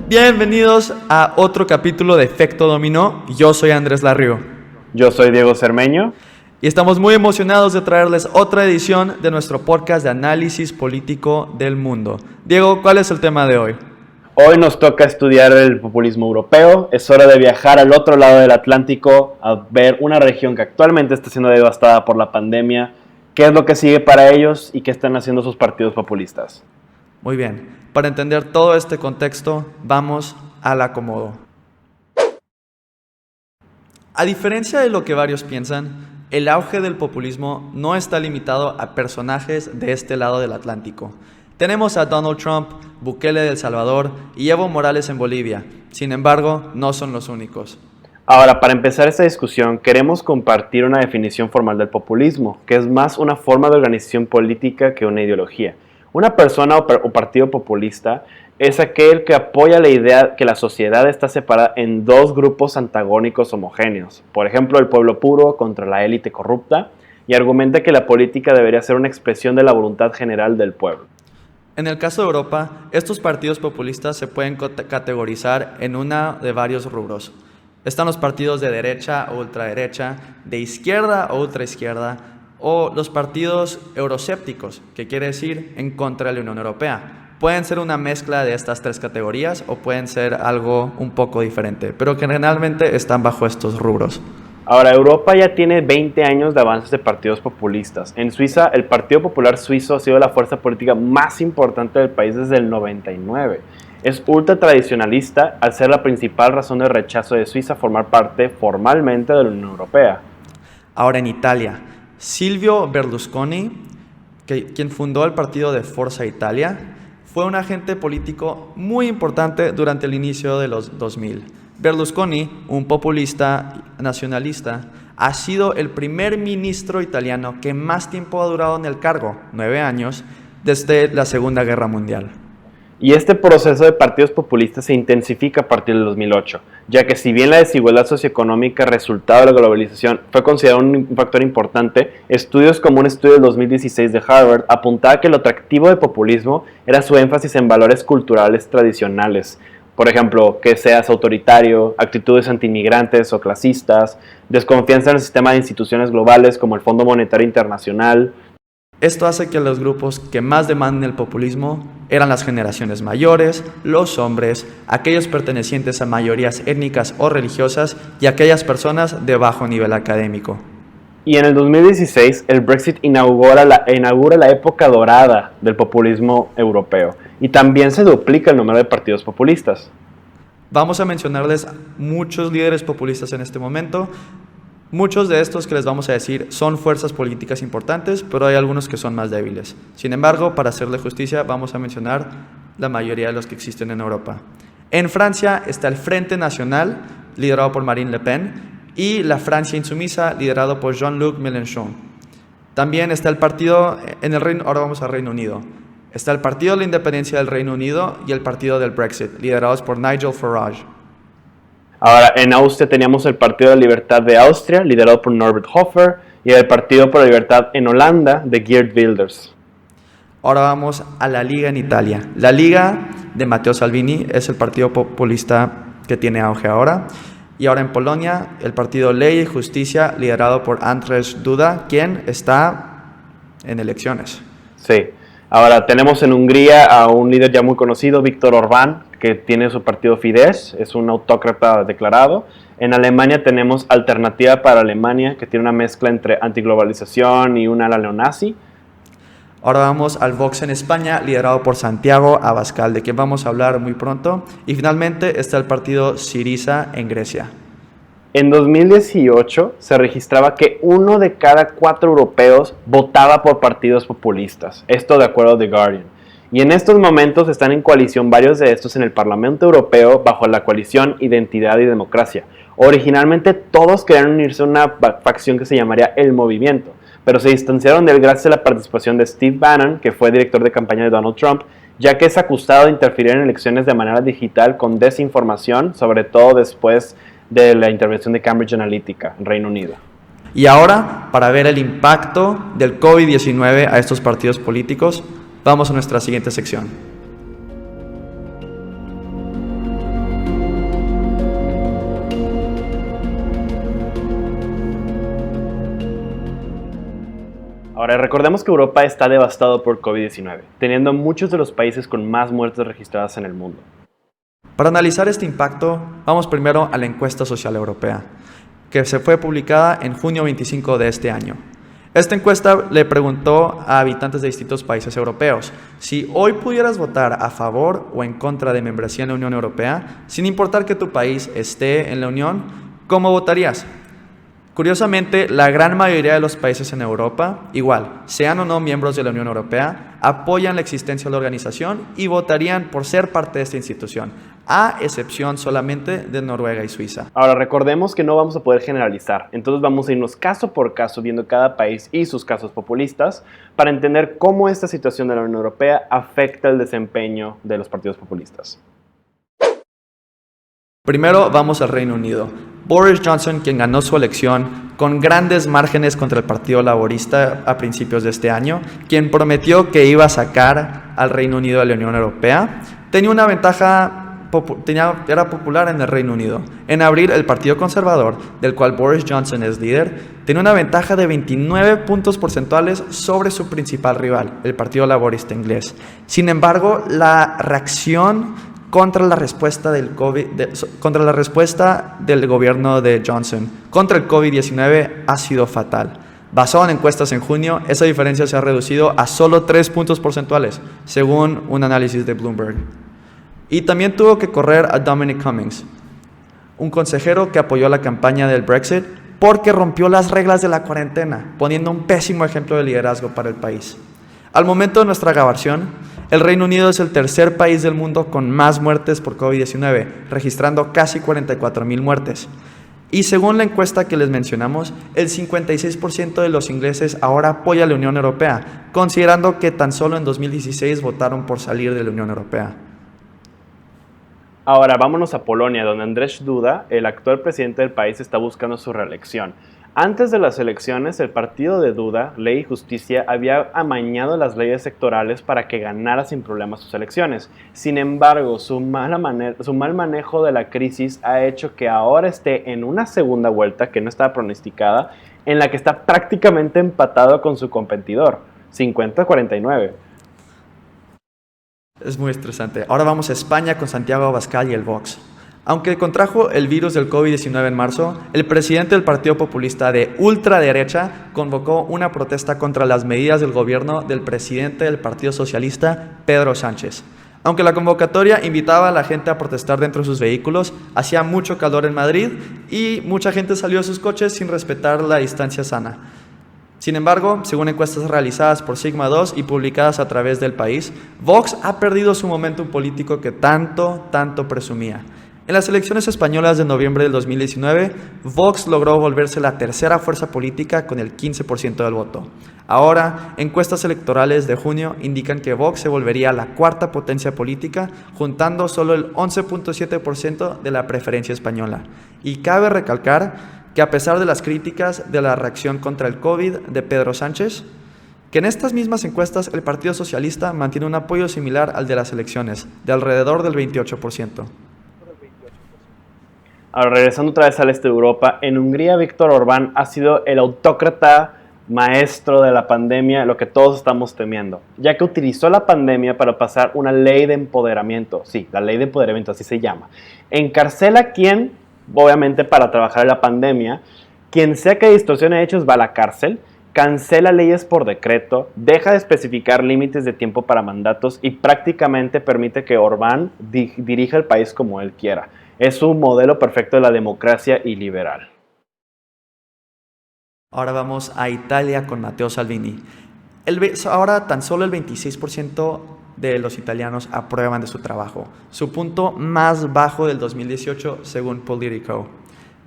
Bienvenidos a otro capítulo de Efecto Dominó. Yo soy Andrés Larrio. Yo soy Diego Cermeño. Y estamos muy emocionados de traerles otra edición de nuestro podcast de análisis político del mundo. Diego, ¿cuál es el tema de hoy? Hoy nos toca estudiar el populismo europeo. Es hora de viajar al otro lado del Atlántico a ver una región que actualmente está siendo devastada por la pandemia. ¿Qué es lo que sigue para ellos y qué están haciendo sus partidos populistas? Muy bien. Para entender todo este contexto, vamos al acomodo. A diferencia de lo que varios piensan, el auge del populismo no está limitado a personajes de este lado del Atlántico. Tenemos a Donald Trump, Bukele de El Salvador y Evo Morales en Bolivia. Sin embargo, no son los únicos. Ahora, para empezar esta discusión, queremos compartir una definición formal del populismo, que es más una forma de organización política que una ideología. Una persona o partido populista es aquel que apoya la idea que la sociedad está separada en dos grupos antagónicos homogéneos. Por ejemplo, el pueblo puro contra la élite corrupta, y argumenta que la política debería ser una expresión de la voluntad general del pueblo. En el caso de Europa, estos partidos populistas se pueden categorizar en una de varios rubros. Están los partidos de derecha o ultraderecha, de izquierda o ultraizquierda, o los partidos euroscépticos, que quiere decir en contra de la Unión Europea. Pueden ser una mezcla de estas tres categorías o pueden ser algo un poco diferente, pero generalmente están bajo estos rubros. Ahora, Europa ya tiene 20 años de avances de partidos populistas. En Suiza, el Partido Popular Suizo ha sido la fuerza política más importante del país desde el 99. Es ultra tradicionalista al ser la principal razón de rechazo de Suiza formar parte formalmente de la Unión Europea. Ahora en Italia, Silvio Berlusconi, quien fundó el partido de Forza Italia, fue un agente político muy importante durante el inicio de los 2000. Berlusconi, un populista nacionalista, ha sido el primer ministro italiano que más tiempo ha durado en el cargo, 9 años, desde la Segunda Guerra Mundial. Y este proceso de partidos populistas se intensifica a partir del 2008, ya que si bien la desigualdad socioeconómica resultado de la globalización fue considerado un factor importante, estudios como un estudio del 2016 de Harvard apuntaba que lo atractivo del populismo era su énfasis en valores culturales tradicionales. Por ejemplo, que seas autoritario, actitudes antiinmigrantes o clasistas, desconfianza en el sistema de instituciones globales como el Fondo Monetario Internacional. Esto hace que los grupos que más demanden el populismo eran las generaciones mayores, los hombres, aquellos pertenecientes a mayorías étnicas o religiosas y aquellas personas de bajo nivel académico. Y en el 2016, el Brexit inaugura la época dorada del populismo europeo y también se duplica el número de partidos populistas. Vamos a mencionarles muchos líderes populistas en este momento. Muchos de estos que les vamos a decir son fuerzas políticas importantes, pero hay algunos que son más débiles. Sin embargo, para hacerle justicia, vamos a mencionar la mayoría de los que existen en Europa. En Francia está el Frente Nacional, liderado por Marine Le Pen, y la Francia Insumisa, liderado por Jean-Luc Mélenchon. También está el partido en el Reino, ahora vamos al Reino Unido. Está el Partido de la Independencia del Reino Unido y el Partido del Brexit, liderados por Nigel Farage. Ahora, en Austria teníamos el Partido de la Libertad de Austria, liderado por Norbert Hofer, y el Partido por la Libertad en Holanda, de Geert Wilders. Ahora vamos a la Liga en Italia. La Liga de Matteo Salvini es el partido populista que tiene auge ahora. Y ahora en Polonia, el partido Ley y Justicia, liderado por Andrzej Duda, quien está en elecciones. Sí. Ahora tenemos en Hungría a un líder ya muy conocido, Viktor Orbán, que tiene su partido Fidesz, es un autócrata declarado. En Alemania tenemos Alternativa para Alemania, que tiene una mezcla entre antiglobalización y un ala neonazi. Ahora vamos al Vox en España, liderado por Santiago Abascal, de quien vamos a hablar muy pronto. Y finalmente está el partido Syriza en Grecia. En 2018 se registraba que 1 de cada 4 europeos votaba por partidos populistas, esto de acuerdo a The Guardian. Y en estos momentos están en coalición varios de estos en el Parlamento Europeo bajo la coalición Identidad y Democracia. Originalmente todos querían unirse a una facción que se llamaría El Movimiento, pero se distanciaron de él gracias a la participación de Steve Bannon, que fue director de campaña de Donald Trump, ya que es acusado de interferir en elecciones de manera digital con desinformación, sobre todo después de la intervención de Cambridge Analytica en Reino Unido. Y ahora, para ver el impacto del COVID-19 a estos partidos políticos, vamos a nuestra siguiente sección. Ahora, recordemos que Europa está devastado por COVID-19, teniendo muchos de los países con más muertes registradas en el mundo. Para analizar este impacto, vamos primero a la encuesta social europea, que se fue publicada en junio 25 de este año. Esta encuesta le preguntó a habitantes de distintos países europeos si hoy pudieras votar a favor o en contra de membresía en la Unión Europea, sin importar que tu país esté en la Unión, ¿cómo votarías? Curiosamente, la gran mayoría de los países en Europa, igual, sean o no miembros de la Unión Europea, apoyan la existencia de la organización y votarían por ser parte de esta institución, a excepción solamente de Noruega y Suiza. Ahora, recordemos que no vamos a poder generalizar, entonces vamos a irnos caso por caso viendo cada país y sus casos populistas para entender cómo esta situación de la Unión Europea afecta el desempeño de los partidos populistas. Primero vamos al Reino Unido. Boris Johnson, quien ganó su elección con grandes márgenes contra el Partido Laborista a principios de este año, quien prometió que iba a sacar al Reino Unido de la Unión Europea, tenía una ventaja, era popular en el Reino Unido. En abril, el Partido Conservador, del cual Boris Johnson es líder, tenía una ventaja de 29 puntos porcentuales sobre su principal rival, el Partido Laborista inglés. Sin embargo, la reacción contra la respuesta del gobierno de Johnson contra el COVID-19 ha sido fatal. Basado en encuestas en junio, esa diferencia se ha reducido a solo 3 puntos porcentuales, según un análisis de Bloomberg. Y también tuvo que correr a Dominic Cummings, un consejero que apoyó la campaña del Brexit porque rompió las reglas de la cuarentena, poniendo un pésimo ejemplo de liderazgo para el país. Al momento de nuestra grabación, el Reino Unido es el tercer país del mundo con más muertes por COVID-19, registrando casi 44,000 muertes. Y según la encuesta que les mencionamos, el 56% de los ingleses ahora apoya a la Unión Europea, considerando que tan solo en 2016 votaron por salir de la Unión Europea. Ahora vámonos a Polonia, donde Andrzej Duda, el actual presidente del país, está buscando su reelección. Antes de las elecciones, el partido de Duda, Ley y Justicia, había amañado las leyes electorales para que ganara sin problemas sus elecciones. Sin embargo, su mal manejo de la crisis ha hecho que ahora esté en una segunda vuelta, que no estaba pronosticada, en la que está prácticamente empatado con su competidor, 50-49. Es muy estresante. Ahora vamos a España con Santiago Abascal y el Vox. Aunque contrajo el virus del COVID-19 en marzo, el presidente del Partido Populista de ultraderecha convocó una protesta contra las medidas del gobierno del presidente del Partido Socialista, Pedro Sánchez. Aunque la convocatoria invitaba a la gente a protestar dentro de sus vehículos, hacía mucho calor en Madrid y mucha gente salió de sus coches sin respetar la distancia sana. Sin embargo, según encuestas realizadas por Sigma 2 y publicadas a través del País, Vox ha perdido su momentum político que tanto presumía. En las elecciones españolas de noviembre del 2019, Vox logró volverse la tercera fuerza política con el 15% del voto. Ahora, encuestas electorales de junio indican que Vox se volvería la cuarta potencia política, juntando solo el 11.7% de la preferencia española. Y cabe recalcar que a pesar de las críticas de la reacción contra el COVID de Pedro Sánchez, que en estas mismas encuestas el Partido Socialista mantiene un apoyo similar al de las elecciones, de alrededor del 28%. Ahora, regresando otra vez al este de Europa, en Hungría Viktor Orbán ha sido el autócrata maestro de la pandemia, lo que todos estamos temiendo, ya que utilizó la pandemia para pasar una ley de empoderamiento, sí, la ley de empoderamiento, así se llama. Encarcela a quien, obviamente para trabajar en la pandemia, quien sea que distorsione hechos va a la cárcel, cancela leyes por decreto, deja de especificar límites de tiempo para mandatos y prácticamente permite que Orbán dirija el país como él quiera. Es un modelo perfecto de la democracia y liberal. Ahora vamos a Italia con Matteo Salvini. Ahora tan solo el 26% de los italianos aprueban de su trabajo, su punto más bajo del 2018 según Politico.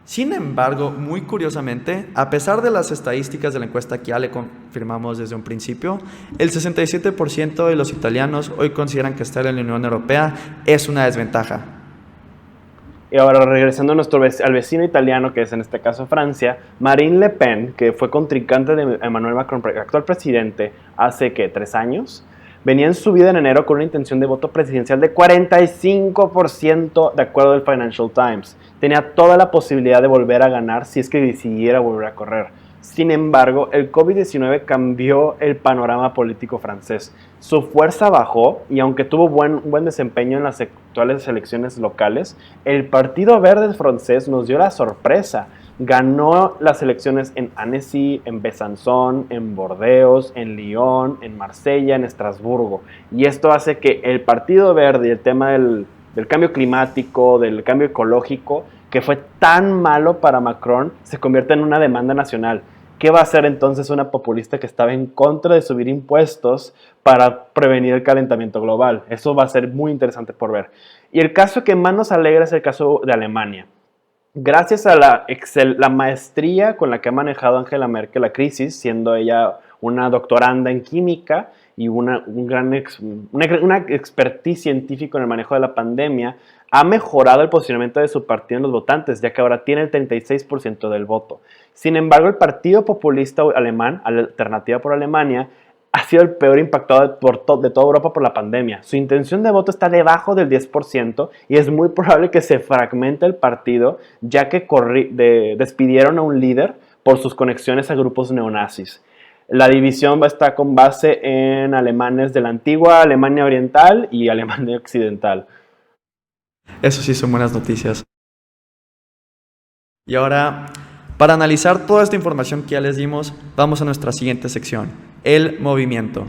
Sin embargo, muy curiosamente, a pesar de las estadísticas de la encuesta que ya le confirmamos desde un principio, el 67% de los italianos hoy consideran que estar en la Unión Europea es una desventaja. Y ahora regresando al vecino italiano, que es en este caso Francia, Marine Le Pen, que fue contrincante de Emmanuel Macron, actual presidente, hace, 3 años, venía en su vida en enero con una intención de voto presidencial de 45% de acuerdo al Financial Times. Tenía toda la posibilidad de volver a ganar si es que decidiera volver a correr. Sin embargo, el COVID-19 cambió el panorama político francés. Su fuerza bajó y aunque tuvo un buen desempeño en las actuales elecciones locales, el Partido Verde francés nos dio la sorpresa. Ganó las elecciones en Annecy, en Besançon, en Burdeos, en Lyon, en Marsella, en Estrasburgo. Y esto hace que el Partido Verde y el tema del cambio climático, del cambio ecológico, que fue tan malo para Macron, se convierta en una demanda nacional. ¿Qué va a hacer entonces una populista que estaba en contra de subir impuestos para prevenir el calentamiento global? Eso va a ser muy interesante por ver. Y el caso que más nos alegra es el caso de Alemania. Gracias a la maestría con la que ha manejado Angela Merkel la crisis, siendo ella una doctoranda en química y una expertise científica en el manejo de la pandemia, ha mejorado el posicionamiento de su partido en los votantes, ya que ahora tiene el 36% del voto. Sin embargo, el Partido Populista Alemán, Alternativa por Alemania, ha sido el peor impactado de toda Europa por la pandemia. Su intención de voto está debajo del 10% y es muy probable que se fragmente el partido, ya que despidieron a un líder por sus conexiones a grupos neonazis. La división va a estar con base en alemanes de la antigua Alemania Oriental y Alemania Occidental. Eso sí son buenas noticias. Y ahora, para analizar toda esta información que ya les dimos, vamos a nuestra siguiente sección, el movimiento.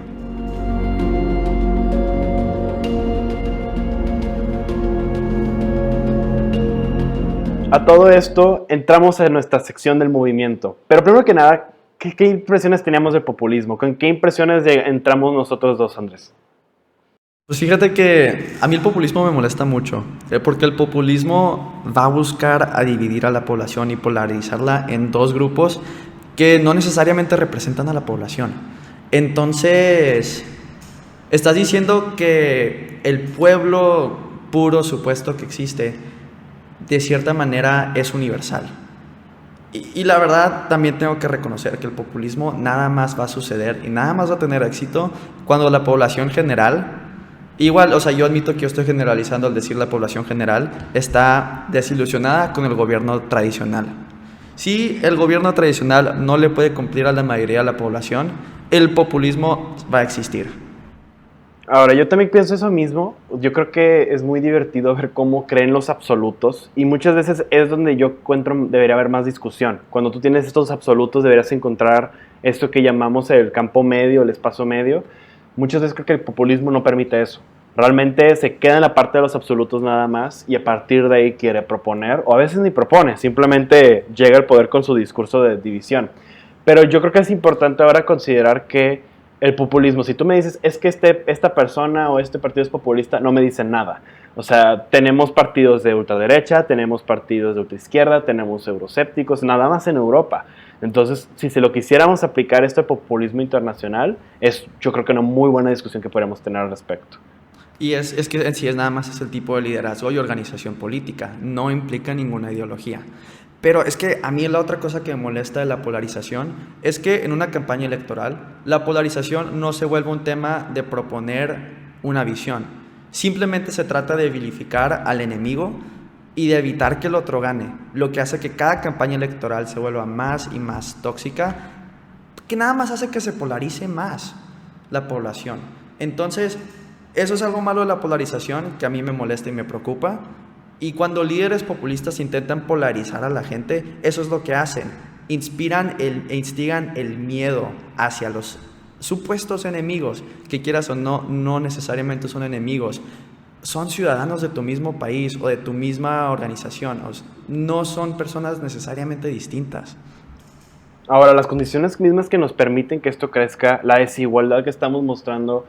A todo esto, entramos en nuestra sección del movimiento. Pero primero que nada, ¿qué impresiones teníamos del populismo? ¿Con qué impresiones entramos nosotros dos, Andrés? Pues fíjate que a mí el populismo me molesta mucho, porque el populismo va a buscar a dividir a la población y polarizarla en dos grupos que no necesariamente representan a la población. Entonces, estás diciendo que el pueblo puro supuesto que existe, de cierta manera es universal. Y la verdad, también tengo que reconocer que el populismo nada más va a suceder y nada más va a tener éxito cuando la población general, igual, o sea, yo admito que yo estoy generalizando al decir la población general, está desilusionada con el gobierno tradicional. Si el gobierno tradicional no le puede cumplir a la mayoría de la población, el populismo va a existir. Ahora, yo también pienso eso mismo. Yo creo que es muy divertido ver cómo creen los absolutos y muchas veces es donde yo encuentro debería haber más discusión. Cuando tú tienes estos absolutos deberías encontrar esto que llamamos el campo medio, el espacio medio. Muchas veces creo que el populismo no permite eso. Realmente se queda en la parte de los absolutos nada más y a partir de ahí quiere proponer, o a veces ni propone, simplemente llega al poder con su discurso de división. Pero yo creo que es importante ahora considerar que el populismo, si tú me dices, es que esta persona o este partido es populista, no me dicen nada. O sea, tenemos partidos de ultraderecha, tenemos partidos de ultraizquierda, tenemos euroscépticos, nada más en Europa. Entonces, si se lo quisiéramos aplicar esto de populismo internacional, es yo creo que una muy buena discusión que podríamos tener al respecto. Y es que en sí es nada más es el tipo de liderazgo y organización política, no implica ninguna ideología. Pero es que a mí la otra cosa que me molesta de la polarización es que en una campaña electoral la polarización no se vuelve un tema de proponer una visión. Simplemente se trata de vilificar al enemigo y de evitar que el otro gane, lo que hace que cada campaña electoral se vuelva más y más tóxica, que nada más hace que se polarice más la población. Entonces, eso es algo malo de la polarización que a mí me molesta y me preocupa. Y cuando líderes populistas intentan polarizar a la gente, eso es lo que hacen. Instigan el miedo hacia los supuestos enemigos, que quieras o no, no necesariamente son enemigos. Son ciudadanos de tu mismo país o de tu misma organización. No son personas necesariamente distintas. Ahora, las condiciones mismas que nos permiten que esto crezca, la desigualdad que estamos mostrando,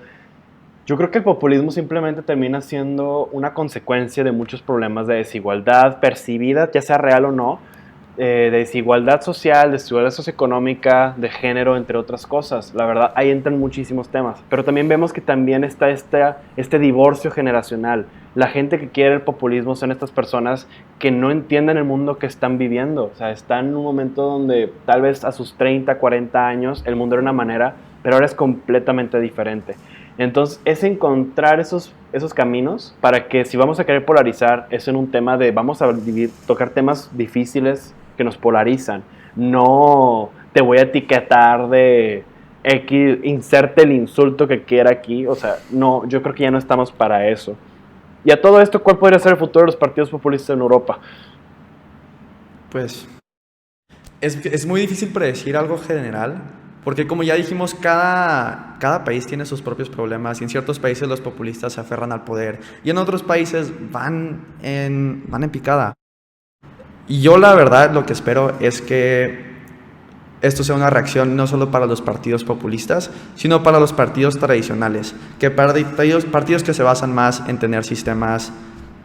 yo creo que el populismo simplemente termina siendo una consecuencia de muchos problemas de desigualdad percibida, ya sea real o no, de desigualdad social, desigualdad socioeconómica, de género, entre otras cosas. La verdad, ahí entran muchísimos temas. Pero también vemos que también está este divorcio generacional. La gente que quiere el populismo son estas personas que no entienden el mundo que están viviendo. O sea, están en un momento donde tal vez a sus 30, 40 años el mundo era una manera, pero ahora es completamente diferente. Entonces, es encontrar esos caminos para que si vamos a querer polarizar, es en un tema de vamos a tocar temas difíciles que nos polarizan, no te voy a etiquetar de X, inserte el insulto que quiera aquí. O sea, no, yo creo que ya no estamos para eso. Y a todo esto, ¿cuál podría ser el futuro de los partidos populistas en Europa? Pues es muy difícil predecir algo general, porque como ya dijimos, cada país tiene sus propios problemas y en ciertos países los populistas se aferran al poder y en otros países van en picada. Y yo la verdad lo que espero es que esto sea una reacción no solo para los partidos populistas, sino para los partidos tradicionales, que partidos que se basan más en tener sistemas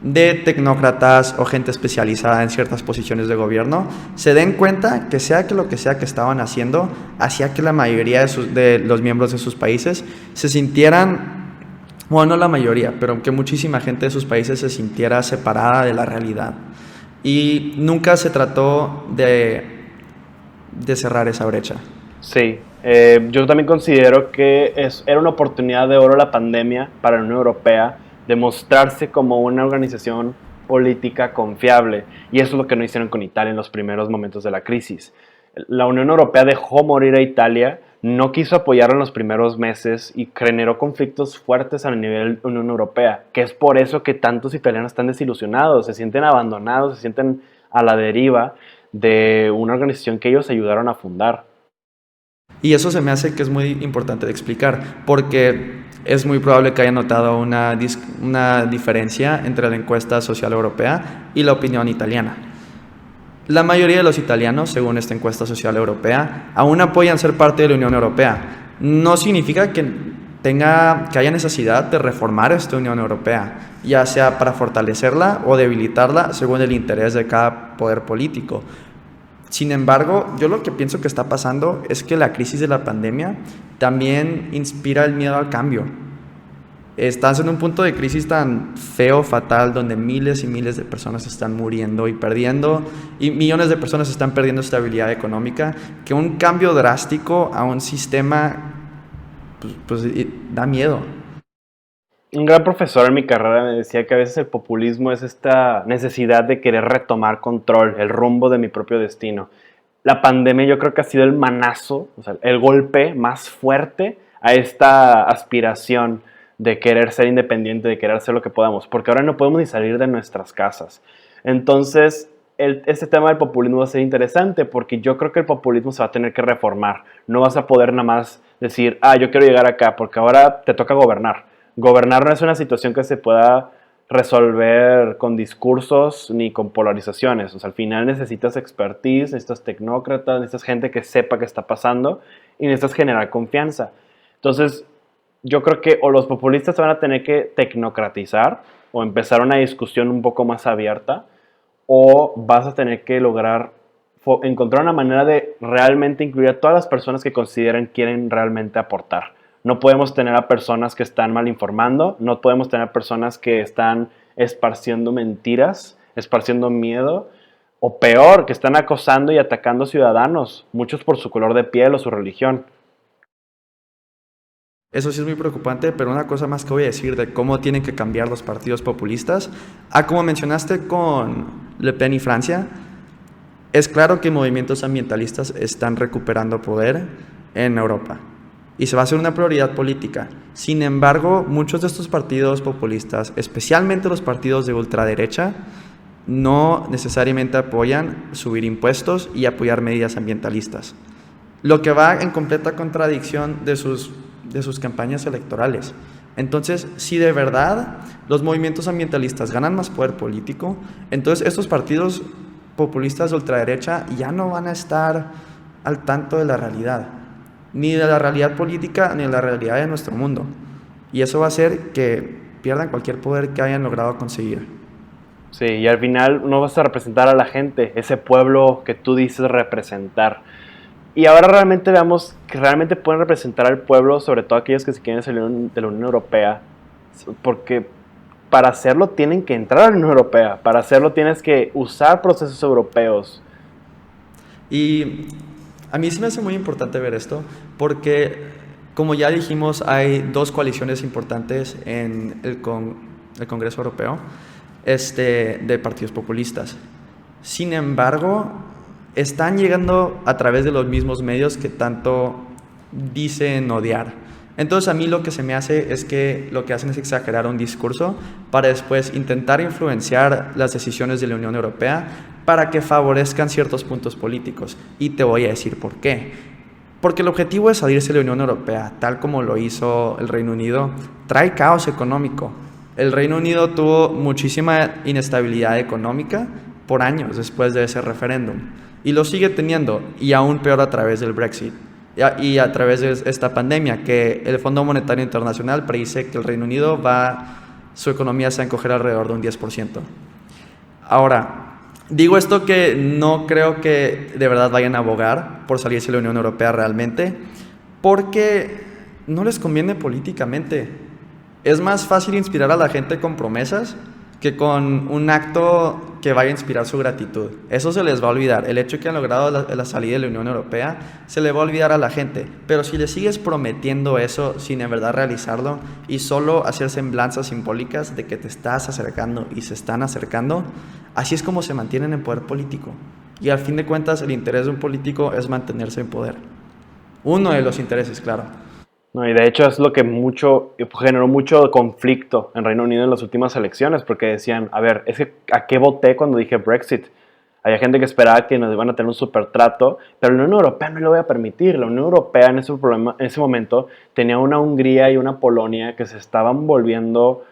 de tecnócratas o gente especializada en ciertas posiciones de gobierno, se den cuenta que sea que lo que sea que estaban haciendo, hacía que la mayoría de los miembros de sus países se sintieran, bueno, no la mayoría, pero que muchísima gente de sus países se sintiera separada de la realidad. Y nunca se trató de cerrar esa brecha. Sí, yo también considero que era una oportunidad de oro la pandemia para la Unión Europea de mostrarse como una organización política confiable. Y eso es lo que no hicieron con Italia en los primeros momentos de la crisis. La Unión Europea dejó morir a Italia, no quiso apoyarla en los primeros meses y generó conflictos fuertes a nivel Unión Europea, que es por eso que tantos italianos están desilusionados, se sienten abandonados, se sienten a la deriva de una organización que ellos ayudaron a fundar. Y eso se me hace que es muy importante de explicar, porque es muy probable que haya notado una diferencia entre la encuesta social europea y la opinión italiana. La mayoría de los italianos, según esta encuesta social europea, aún apoyan ser parte de la Unión Europea. No significa que haya necesidad de reformar esta Unión Europea, ya sea para fortalecerla o debilitarla según el interés de cada poder político. Sin embargo, yo lo que pienso que está pasando es que la crisis de la pandemia también inspira el miedo al cambio. Estás en un punto de crisis tan feo, fatal, donde miles y miles de personas están muriendo y perdiendo, y millones de personas están perdiendo estabilidad económica, que un cambio drástico a un sistema pues da miedo. Un gran profesor en mi carrera me decía que a veces el populismo es esta necesidad de querer retomar control, el rumbo de mi propio destino. La pandemia yo creo que ha sido el manazo, o sea, el golpe más fuerte a esta aspiración de querer ser independiente, de querer hacer lo que podamos, porque ahora no podemos ni salir de nuestras casas. Entonces, este tema del populismo va a ser interesante porque yo creo que el populismo se va a tener que reformar. No vas a poder nada más decir, yo quiero llegar acá, porque ahora te toca gobernar. Gobernar no es una situación que se pueda resolver con discursos ni con polarizaciones. O sea, al final necesitas expertise, necesitas tecnócratas, necesitas gente que sepa qué está pasando y necesitas generar confianza. Entonces, yo creo que o los populistas se van a tener que tecnocratizar o empezar una discusión un poco más abierta, o vas a tener que lograr encontrar una manera de realmente incluir a todas las personas que quieren realmente aportar. No podemos tener a personas que están mal informando, no podemos tener personas que están esparciendo mentiras, esparciendo miedo, o peor, que están acosando y atacando ciudadanos, muchos por su color de piel o su religión. Eso sí es muy preocupante, pero una cosa más que voy a decir de cómo tienen que cambiar los partidos populistas. Como mencionaste con Le Pen y Francia, es claro que movimientos ambientalistas están recuperando poder en Europa y se va a hacer una prioridad política. Sin embargo, muchos de estos partidos populistas, especialmente los partidos de ultraderecha, no necesariamente apoyan subir impuestos y apoyar medidas ambientalistas, lo que va en completa contradicción de sus campañas electorales. Entonces, si de verdad los movimientos ambientalistas ganan más poder político, entonces estos partidos populistas de ultraderecha ya no van a estar al tanto de la realidad, ni de la realidad política, ni de la realidad de nuestro mundo. Y eso va a hacer que pierdan cualquier poder que hayan logrado conseguir. Sí, y al final no vas a representar a la gente, ese pueblo que tú dices representar. Y ahora realmente veamos que realmente pueden representar al pueblo, sobre todo aquellos que se quieren salir de la Unión Europea, porque para hacerlo tienen que entrar a la Unión Europea, para hacerlo tienes que usar procesos europeos. Y a mí sí me hace muy importante ver esto, porque como ya dijimos, hay dos coaliciones importantes en el Congreso Europeo de partidos populistas. Sin embargo, están llegando a través de los mismos medios que tanto dicen odiar. Entonces a mí lo que se me hace es que lo que hacen es exagerar un discurso para después intentar influenciar las decisiones de la Unión Europea para que favorezcan ciertos puntos políticos. Y te voy a decir por qué. Porque el objetivo de salirse de la Unión Europea, tal como lo hizo el Reino Unido, trae caos económico. El Reino Unido tuvo muchísima inestabilidad económica por años después de ese referéndum. Y lo sigue teniendo, y aún peor a través del Brexit. Y a través de esta pandemia, que el Fondo Monetario Internacional predice que el Reino Unido su economía se va a encoger alrededor de un 10%. Ahora, digo esto que no creo que de verdad vayan a abogar por salirse de la Unión Europea realmente, porque no les conviene políticamente. Es más fácil inspirar a la gente con promesas que con un acto que vaya a inspirar su gratitud. Eso se les va a olvidar. El hecho de que han logrado la salida de la Unión Europea se le va a olvidar a la gente. Pero si le sigues prometiendo eso sin en verdad realizarlo y solo hacer semblanzas simbólicas de que te estás acercando y se están acercando, así es como se mantienen en poder político. Y al fin de cuentas el interés de un político es mantenerse en poder. Uno de los intereses, claro. No, y de hecho es lo que generó mucho conflicto en Reino Unido en las últimas elecciones, porque decían, a ver, es que ¿a qué voté cuando dije Brexit? Había gente que esperaba que nos iban a tener un super trato, pero la Unión Europea no lo voy a permitir. La Unión Europea en ese momento tenía una Hungría y una Polonia que se estaban volviendo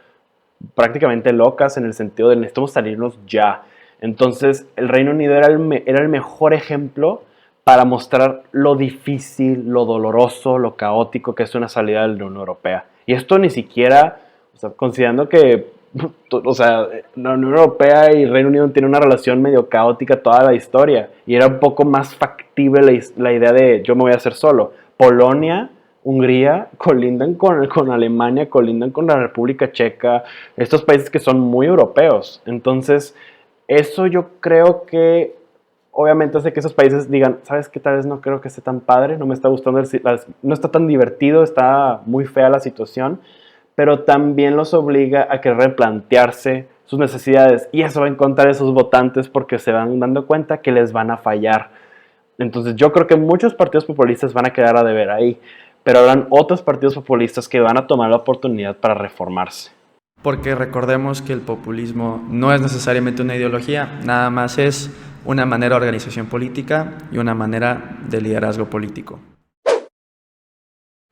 prácticamente locas en el sentido de necesitamos salirnos ya. Entonces el Reino Unido era el mejor ejemplo para mostrar lo difícil, lo doloroso, lo caótico que es una salida de la Unión Europea. Y esto ni siquiera, considerando que la Unión Europea y Reino Unido tienen una relación medio caótica toda la historia, y era un poco más factible la idea de yo me voy a hacer solo. Polonia, Hungría colindan con Alemania, colindan con la República Checa, estos países que son muy europeos. Entonces, eso yo creo que obviamente hace que esos países digan, ¿sabes qué? Tal vez no creo que esté tan padre, no me está gustando, no está tan divertido, está muy fea la situación, pero también los obliga a que replantearse sus necesidades, y eso va a encontrar a esos votantes porque se van dando cuenta que les van a fallar. Entonces yo creo que muchos partidos populistas van a quedar a deber ahí, pero habrán otros partidos populistas que van a tomar la oportunidad para reformarse. Porque recordemos que el populismo no es necesariamente una ideología, nada más es una manera de organización política y una manera de liderazgo político.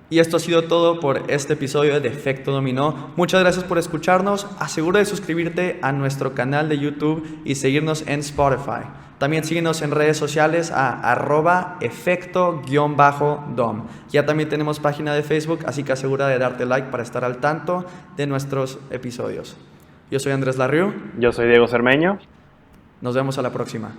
Y esto ha sido todo por este episodio de Efecto Dominó. Muchas gracias por escucharnos. Asegura de suscribirte a nuestro canal de YouTube y seguirnos en Spotify. También síguenos en redes sociales a @efecto_dom. Ya también tenemos página de Facebook, así que asegura de darte like para estar al tanto de nuestros episodios. Yo soy Andrés Larriu. Yo soy Diego Cermeño. Nos vemos a la próxima.